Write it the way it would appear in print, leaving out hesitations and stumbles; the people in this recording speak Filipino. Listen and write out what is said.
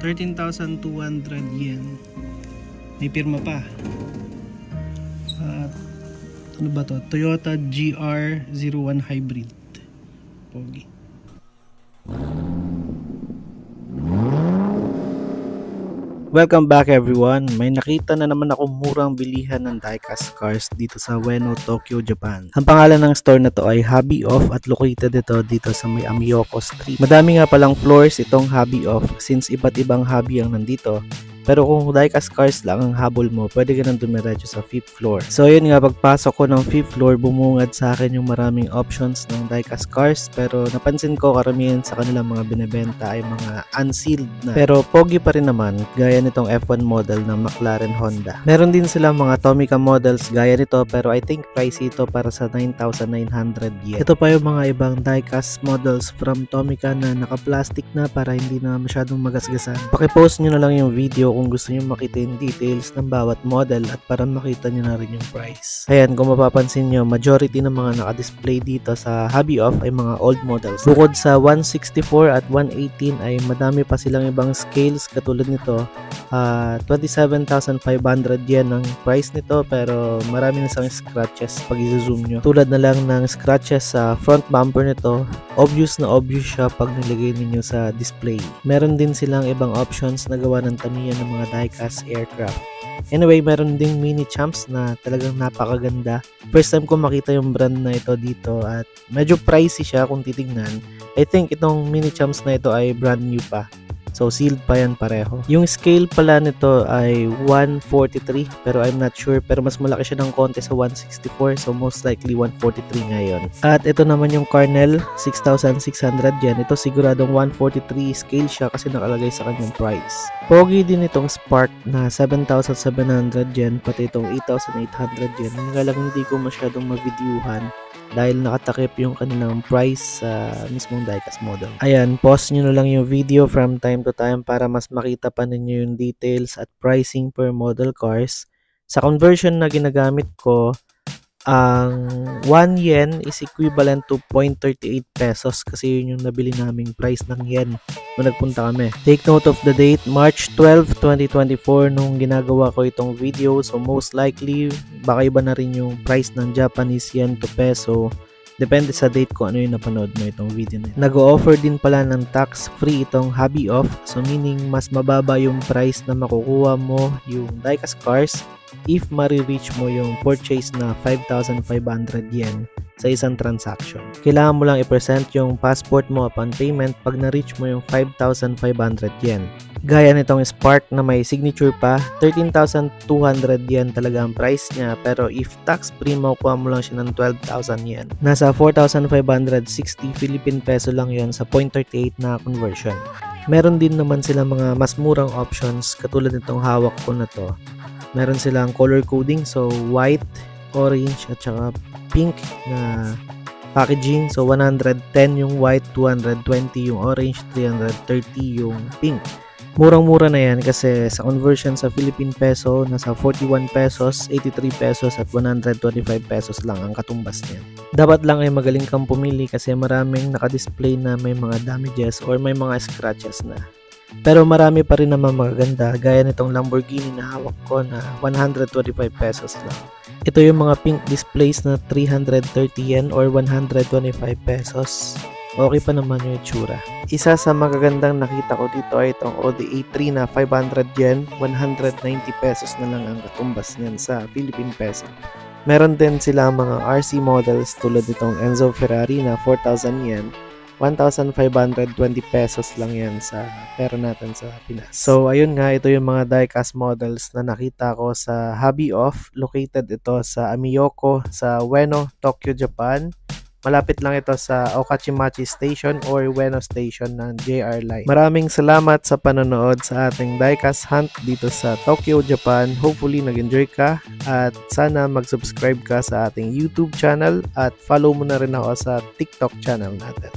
13,200 yen. May pirma pa. At ano ba to? Toyota GR01 Hybrid. Pogi. Welcome back everyone. May nakita na naman ako murang bilihan ng diecast cars dito sa Ueno, Tokyo, Japan. Ang pangalan ng store na to ay Hobby Off at located ito dito sa may Amiyoko Street. Madami nga palang floors itong Hobby Off since iba't ibang hobby ang nandito. Pero kung diecast cars lang ang habol mo, pwede ka nang dumiretso sa 5th floor. So yun nga, pagpasok ko ng 5th floor, bumungad sa akin yung maraming options ng diecast cars. Pero napansin ko karamihan sa kanilang mga binebenta ay mga unsealed na. Pero pogi pa rin naman, gaya nitong F1 model ng McLaren Honda. Meron din silang mga Tomica models gaya nito, pero I think pricey ito para sa 9,900 yen. Ito pa yung mga ibang diecast models from Tomica na naka-plastic na para hindi na masyadong magasgasan. Pakipost nyo na lang yung video kung gusto nyo makita yung details ng bawat model at para makita nyo na rin yung price. Ayan, kung mapapansin nyo, majority ng mga naka-display dito sa Hobby Off ay mga old models. Bukod sa 164 at 118 ay madami pa silang ibang scales katulad nito. 27,500 yen ang price nito, pero marami na siyang scratches pag i-zoom nyo. Tulad na lang ng scratches sa front bumper nito. Obvious na obvious siya pag nilagay ninyo sa display. Meron din silang ibang options na gawa ng tamiya ng mga diecast aircraft. Anyway, meron ding mini champs na talagang napakaganda. First time ko makita yung brand na ito dito at medyo pricey siya kung titignan. I think itong mini champs na ito ay brand new pa. So, sealed pa yan pareho. Yung scale pala nito ay 143, pero I'm not sure. Pero mas malaki siya ng konti sa 164, so most likely 143 ngayon. At ito naman yung Carnel, 6,600 yen. Ito siguradong 143 scale siya kasi nakalagay sa kanyang price. Pogi din itong Spark na 7,700 yen, pati itong 8,800 yen. Nga lang hindi ko masyadong ma-videohan dahil nakatakip yung kanilang price sa mismong diecast model. Ayan, pause nyo na lang yung video from time to time para mas makita pa ninyo yung details at pricing per model cars. Sa conversion na ginagamit ko, ang 1 yen is equivalent to 0.38 pesos kasi yun yung nabili naming price ng yen nung nagpunta kami. Take note of the date, March 12, 2024 nung ginagawa ko itong video. So most likely, baka iba na rin yung price ng Japanese yen to peso. Depende sa date kung ano yung napanood mo itong video na yun. Nag-o-offer din pala ng tax-free itong Hobby Off. So meaning, mas mababa yung price na makukuha mo yung diecast cars if marireach mo yung purchase na 5,500 yen sa isang transaction. Kailangan mo lang i-present yung passport mo upon payment pag na-reach mo yung 5,500 yen. Gaya nitong Spark na may signature pa, 13,200 yen talaga ang price niya, pero if tax-free makukuha mo lang siya ng 12,000 yen. Nasa 4,560 Philippine peso lang yon sa 0.38 na conversion. Meron din naman sila mga mas murang options katulad nitong hawak ko na to. Meron silang color coding, so white, orange at saka pink na packaging. So 110 yung white, 220 yung orange, 330 yung pink. Murang-mura na yan kasi sa conversion sa Philippine peso, nasa 41 pesos, 83 pesos at 125 pesos lang ang katumbas niya. Dapat lang ay magaling kang pumili kasi maraming nakadisplay na may mga damages or may mga scratches na. Pero marami pa rin naman magaganda gaya nitong Lamborghini na hawak ko na 125 pesos lang. Ito yung mga pink displays na 330 yen or 125 pesos. Okay pa naman yung itsura. Isa sa magagandang nakita ko dito ay itong Audi A3 na 500 yen, 190 pesos na lang ang katumbas niyan sa Philippine peso. Meron din sila mga RC models tulad nitong Enzo Ferrari na 4,000 yen. 1,520 pesos lang yan sa pera natin sa Pinas. So, ayun nga, ito yung mga diecast models na nakita ko sa Hobby Off. Located ito sa Amiyoko, sa Ueno, Tokyo, Japan. Malapit lang ito sa Okachimachi Station or Ueno Station ng JR Line. Maraming salamat sa panonood sa ating diecast hunt dito sa Tokyo, Japan. Hopefully, nag-enjoy ka at sana mag-subscribe ka sa ating YouTube channel at follow mo na rin ako sa TikTok channel natin.